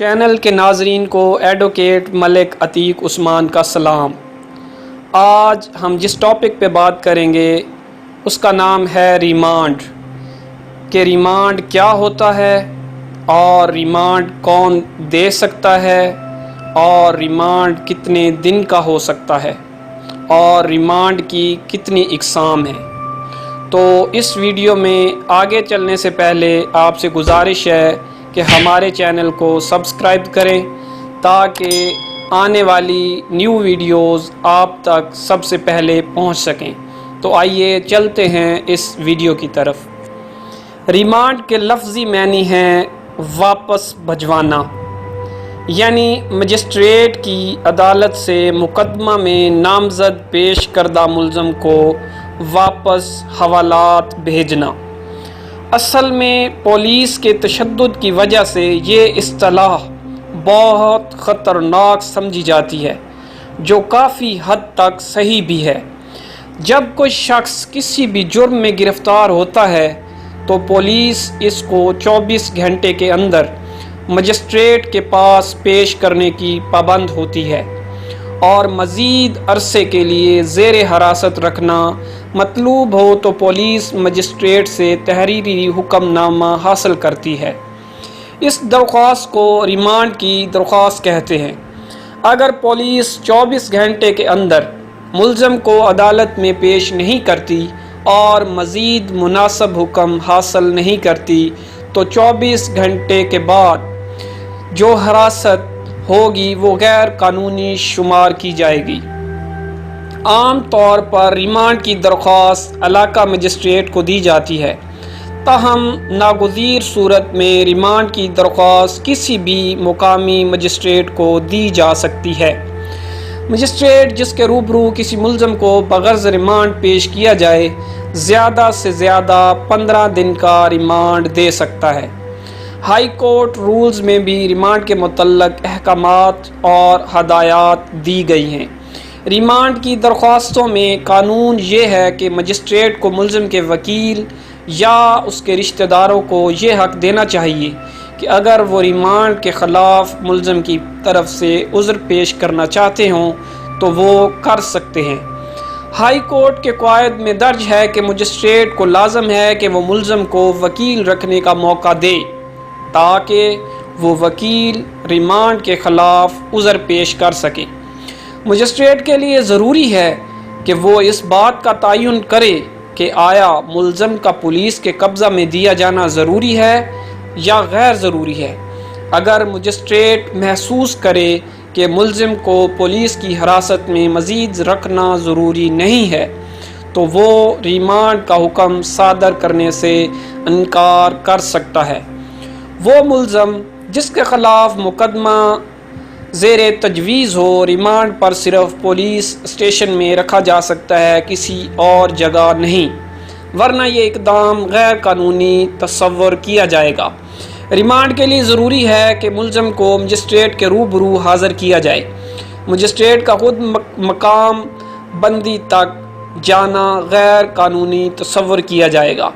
Channel کے ناظرین کو ایڈوکیٹ ملک عتیق عثمان کا سلام۔ آج ہم جس ٹاپک پہ بات کریں گے اس کا نام ہے ریمانڈ، کہ ریمانڈ کیا ہوتا ہے اور ریمانڈ کون دے سکتا ہے اور ریمانڈ کتنے دن کا ہو سکتا ہے اور ریمانڈ کی کتنی اقسام ہیں۔ تو اس ویڈیو میں آگے چلنے سے پہلے آپ سے گزارش ہے کہ ہمارے چینل کو سبسکرائب کریں تاکہ آنے والی نیو ویڈیوز آپ تک سب سے پہلے پہنچ سکیں۔ تو آئیے چلتے ہیں اس ویڈیو کی طرف۔ ریمانڈ کے لفظی معنی ہیں واپس بھجوانا، یعنی مجسٹریٹ کی عدالت سے مقدمہ میں نامزد پیش کردہ ملزم کو واپس حوالات بھیجنا۔ اصل میں پولیس کے تشدد کی وجہ سے یہ اصطلاح بہت خطرناک سمجھی جاتی ہے، جو کافی حد تک صحیح بھی ہے۔ جب کوئی شخص کسی بھی جرم میں گرفتار ہوتا ہے تو پولیس اس کو 24 گھنٹے کے اندر مجسٹریٹ کے پاس پیش کرنے کی پابند ہوتی ہے اور مزید عرصے کے لیے زیر حراست رکھنا مطلوب ہو تو پولیس مجسٹریٹ سے تحریری حکم نامہ حاصل کرتی ہے۔ اس درخواست کو ریمانڈ کی درخواست کہتے ہیں۔ اگر پولیس 24 گھنٹے کے اندر ملزم کو عدالت میں پیش نہیں کرتی اور مزید مناسب حکم حاصل نہیں کرتی تو 24 گھنٹے کے بعد جو حراست ہوگی وہ غیر قانونی شمار کی جائے گی۔ عام طور پر ریمانڈ کی درخواست علاقہ مجسٹریٹ کو دی جاتی ہے، تاہم ناگزیر صورت میں ریمانڈ کی درخواست کسی بھی مقامی مجسٹریٹ کو دی جا سکتی ہے۔ مجسٹریٹ جس کے روبرو کسی ملزم کو بغرض ریمانڈ پیش کیا جائے، زیادہ سے زیادہ 15 دن کا ریمانڈ دے سکتا ہے۔ ہائی کورٹ رولز میں بھی ریمانڈ کے متعلق احکامات اور ہدایات دی گئی ہیں۔ ریمانڈ کی درخواستوں میں قانون یہ ہے کہ مجسٹریٹ کو ملزم کے وکیل یا اس کے رشتہ داروں کو یہ حق دینا چاہیے کہ اگر وہ ریمانڈ کے خلاف ملزم کی طرف سے عذر پیش کرنا چاہتے ہوں تو وہ کر سکتے ہیں۔ ہائی کورٹ کے قواعد میں درج ہے کہ مجسٹریٹ کو لازم ہے کہ وہ ملزم کو وکیل رکھنے کا موقع دے تاکہ وہ وکیل ریمانڈ کے خلاف عذر پیش کر سکے۔ مجسٹریٹ کے لیے ضروری ہے کہ وہ اس بات کا تعین کرے کہ آیا ملزم کا پولیس کے قبضہ میں دیا جانا ضروری ہے یا غیر ضروری ہے۔ اگر مجسٹریٹ محسوس کرے کہ ملزم کو پولیس کی حراست میں مزید رکھنا ضروری نہیں ہے تو وہ ریمانڈ کا حکم صادر کرنے سے انکار کر سکتا ہے۔ وہ ملزم جس کے خلاف مقدمہ زیر تجویز ہو، ریمانڈ پر صرف پولیس اسٹیشن میں رکھا جا سکتا ہے، کسی اور جگہ نہیں، ورنہ یہ اقدام غیر قانونی تصور کیا جائے گا۔ ریمانڈ کے لیے ضروری ہے کہ ملزم کو مجسٹریٹ کے روبرو حاضر کیا جائے۔ مجسٹریٹ کا خود مقام بندی تک جانا غیر قانونی تصور کیا جائے گا۔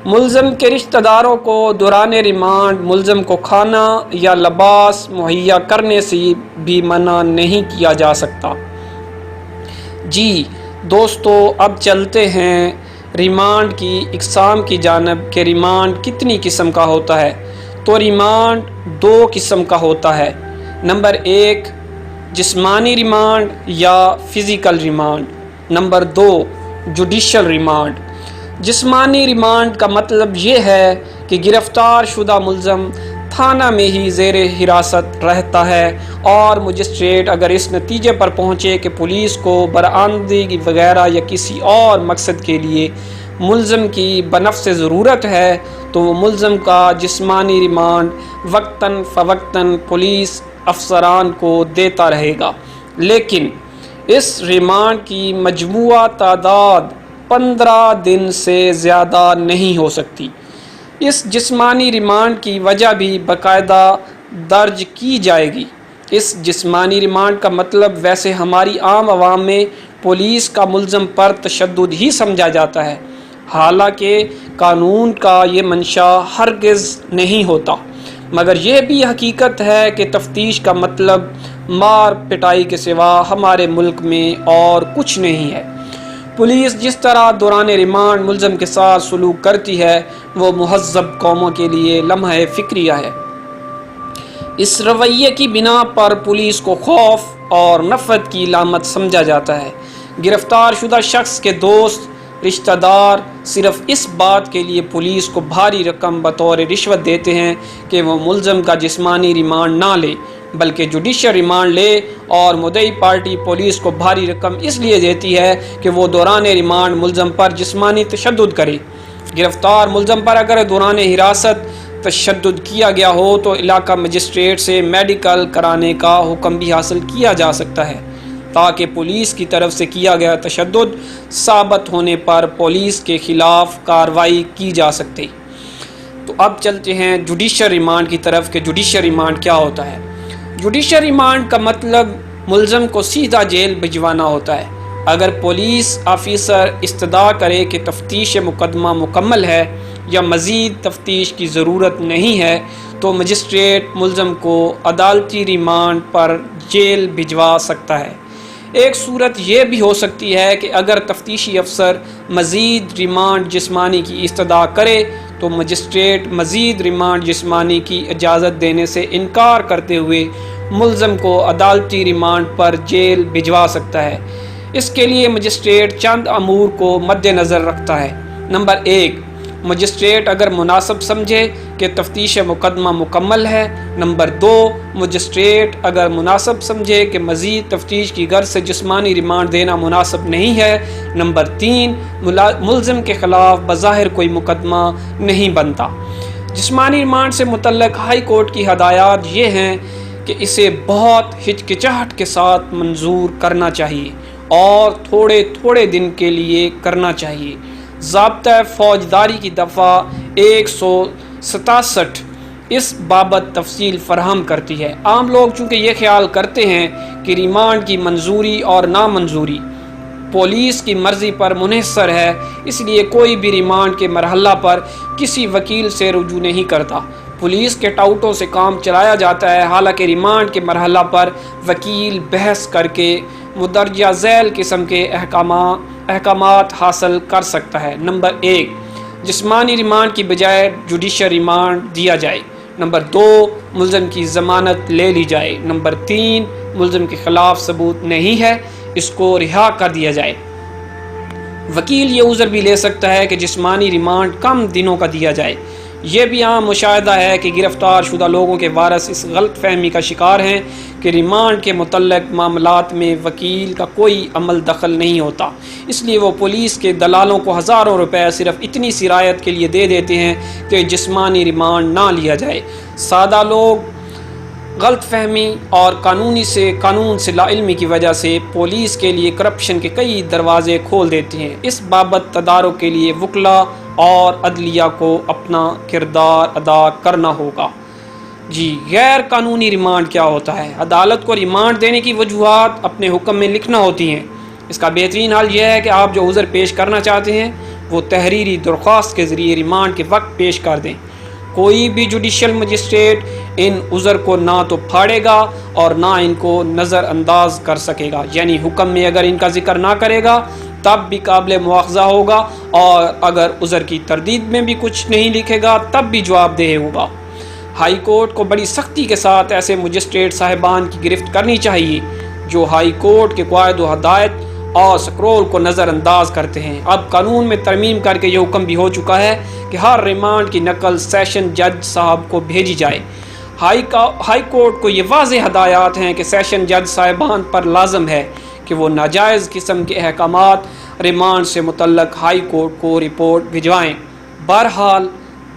ملزم کے رشتہ داروں کو دوران ریمانڈ ملزم کو کھانا یا لباس مہیا کرنے سے بھی منع نہیں کیا جا سکتا۔ جی دوستو، اب چلتے ہیں ریمانڈ کی اقسام کی جانب کہ ریمانڈ کتنی قسم کا ہوتا ہے۔ تو ریمانڈ 2 قسم کا ہوتا ہے۔ نمبر 1 جسمانی ریمانڈ یا physical remand. Number 2 judicial remand. جسمانی ریمانڈ کا مطلب یہ ہے کہ گرفتار شدہ ملزم تھانہ میں ہی زیر حراست رہتا ہے اور مجسٹریٹ اگر اس نتیجے پر پہنچے کہ پولیس کو برآمدگی وغیرہ یا کسی اور مقصد کے لیے ملزم کی بنفس ضرورت ہے تو وہ ملزم کا جسمانی ریمانڈ وقتاً فوقتاً پولیس افسران کو دیتا رہے گا، لیکن اس ریمانڈ کی مجموعہ تعداد 15 دن سے زیادہ نہیں ہو سکتی۔ اس جسمانی ریمانڈ کی وجہ بھی باقاعدہ درج کی جائے گی۔ اس جسمانی ریمانڈ کا مطلب ویسے ہماری عام عوام میں پولیس کا ملزم پر تشدد ہی سمجھا جاتا ہے، حالانکہ قانون کا یہ منشا ہرگز نہیں ہوتا۔ مگر یہ بھی حقیقت ہے کہ تفتیش کا مطلب مار پٹائی کے سوا ہمارے ملک میں اور کچھ نہیں ہے۔ پولیس جس طرح دوران ریمانڈ ملزم کے ساتھ سلوک کرتی ہے وہ مہذب قوموں کے لیے لمحہ فکریہ ہے۔ اس رویے کی بنا پر پولیس کو خوف اور نفرت کی علامت سمجھا جاتا ہے۔ گرفتار شدہ شخص کے دوست، رشتہ دار صرف اس بات کے لیے پولیس کو بھاری رقم بطور رشوت دیتے ہیں کہ وہ ملزم کا جسمانی ریمانڈ نہ لے بلکہ جوڈیشل ریمانڈ لے، اور مدعی پارٹی پولیس کو بھاری رقم اس لیے دیتی ہے کہ وہ دوران ریمانڈ ملزم پر جسمانی تشدد کرے۔ گرفتار ملزم پر اگر دوران حراست تشدد کیا گیا ہو تو علاقہ مجسٹریٹ سے میڈیکل کرانے کا حکم بھی حاصل کیا جا سکتا ہے تاکہ پولیس کی طرف سے کیا گیا تشدد ثابت ہونے پر پولیس کے خلاف کارروائی کی جا سکتی۔ تو اب چلتے ہیں جوڈیشل ریمانڈ کی طرف کہ جوڈیشل ریمانڈ کیا ہوتا ہے۔ جوڈیشل ریمانڈ کا مطلب ملزم کو سیدھا جیل بھجوانا ہوتا ہے۔ اگر پولیس آفیسر استدعا کرے کہ تفتیش مقدمہ مکمل ہے یا مزید تفتیش کی ضرورت نہیں ہے تو مجسٹریٹ ملزم کو عدالتی ریمانڈ پر جیل بھجوا سکتا ہے۔ ایک صورت یہ بھی ہو سکتی ہے کہ اگر تفتیشی افسر مزید ریمانڈ جسمانی کی استدعا کرے تو مجسٹریٹ مزید ریمانڈ جسمانی کی اجازت دینے سے انکار کرتے ہوئے ملزم کو عدالتی ریمانڈ پر جیل بھجوا سکتا ہے۔ اس کے لیے مجسٹریٹ چند امور کو مد نظر رکھتا ہے۔ نمبر 1، مجسٹریٹ اگر مناسب سمجھے کہ تفتیش مقدمہ مکمل ہے۔ نمبر 2، مجسٹریٹ اگر مناسب سمجھے کہ مزید تفتیش کی غرض سے جسمانی ریمانڈ دینا مناسب نہیں ہے۔ نمبر 3، ملزم کے خلاف بظاہر کوئی مقدمہ نہیں بنتا۔ جسمانی ریمانڈ سے متعلق ہائی کورٹ کی ہدایات یہ ہیں کہ اسے بہت ہچکچاہٹ کے ساتھ منظور کرنا چاہیے اور تھوڑے تھوڑے دن کے لیے کرنا چاہیے۔ ضابطہ فوجداری کی دفعہ 167 اس بابت تفصیل فراہم کرتی ہے۔ عام لوگ چونکہ یہ خیال کرتے ہیں کہ ریمانڈ کی منظوری اور نامنظوری پولیس کی مرضی پر منحصر ہے، اس لیے کوئی بھی ریمانڈ کے مرحلہ پر کسی وکیل سے رجوع نہیں کرتا۔ پولیس کے ٹاؤٹوں سے کام چلایا جاتا ہے، حالانکہ ریمانڈ کے مرحلہ پر وکیل بحث کر کے مندرجہ ذیل قسم کے احکامات حاصل کر سکتا ہے۔ نمبر 1، جسمانی ریمانڈ کی بجائے جوڈیشل ریمانڈ دیا جائے۔ نمبر 2، ملزم کی ضمانت لے لی جائے۔ نمبر 3، ملزم کے خلاف ثبوت نہیں ہے، اس کو رہا کر دیا جائے۔ وکیل یہ عذر بھی لے سکتا ہے کہ جسمانی ریمانڈ کم دنوں کا دیا جائے۔ یہ بھی عام مشاہدہ ہے کہ گرفتار شدہ لوگوں کے وارث اس غلط فہمی کا شکار ہیں کہ ریمانڈ کے متعلق معاملات میں وکیل کا کوئی عمل دخل نہیں ہوتا، اس لیے وہ پولیس کے دلالوں کو ہزاروں روپے صرف اتنی سی رعایت کے لیے دے دیتے ہیں کہ جسمانی ریمانڈ نہ لیا جائے۔ سادہ لوگ غلط فہمی اور قانون سے لا علمی کی وجہ سے پولیس کے لیے کرپشن کے کئی دروازے کھول دیتے ہیں۔ اس بابت تدارک کے لیے وکلاء اور عدلیہ کو اپنا کردار ادا کرنا ہوگا۔ جی، غیر قانونی ریمانڈ کیا ہوتا ہے؟ عدالت کو ریمانڈ دینے کی وجوہات اپنے حکم میں لکھنا ہوتی ہیں۔ اس کا بہترین حل یہ ہے کہ آپ جو عذر پیش کرنا چاہتے ہیں وہ تحریری درخواست کے ذریعے ریمانڈ کے وقت پیش کر دیں۔ کوئی بھی جوڈیشل مجسٹریٹ ان عذر کو نہ تو پھاڑے گا اور نہ ان کو نظر انداز کر سکے گا، یعنی حکم میں اگر ان کا ذکر نہ کرے گا تب بھی قابل مواخذہ ہوگا، اور اگر عذر کی تردید میں بھی کچھ نہیں لکھے گا تب بھی جواب دہ ہوگا۔ ہائی کورٹ کو بڑی سختی کے ساتھ ایسے مجسٹریٹ صاحبان کی گرفت کرنی چاہیے جو ہائی کورٹ کے قواعد و ہدایت اور سکرول کو نظر انداز کرتے ہیں۔ اب قانون میں ترمیم کر کے یہ حکم بھی ہو چکا ہے کہ ہر ریمانڈ کی نقل سیشن جج صاحب کو بھیجی جائے۔ ہائی کورٹ کو یہ واضح ہدایات ہیں کہ سیشن جج صاحبان پر لازم ہے کہ وہ ناجائز قسم کے احکامات ریمانڈ سے متعلق ہائی کورٹ کو رپورٹ بھجوائیں۔ بہرحال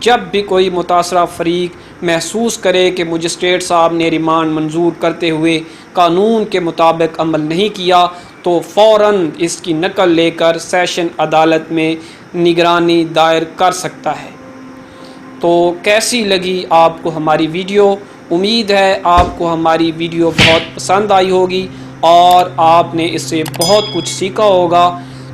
جب بھی کوئی متاثرہ فریق محسوس کرے کہ مجسٹریٹ صاحب نے ریمانڈ منظور کرتے ہوئے قانون کے مطابق عمل نہیں کیا تو فوراً اس کی نقل لے کر سیشن عدالت میں نگرانی دائر کر سکتا ہے۔ تو کیسی لگی آپ کو ہماری ویڈیو؟ امید ہے آپ کو ہماری ویڈیو بہت پسند آئی ہوگی اور آپ نے اس سے بہت کچھ سیکھا ہوگا۔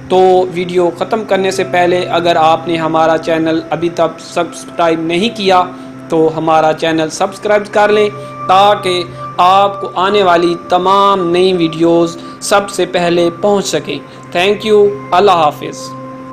تو ویڈیو ختم کرنے سے پہلے اگر آپ نے ہمارا چینل ابھی تک سبسکرائب نہیں کیا تو ہمارا چینل سبسکرائب کر لیں تاکہ آپ کو آنے والی تمام نئی ویڈیوز سب سے پہلے پہنچ سکیں۔ تھینک یو، اللہ حافظ۔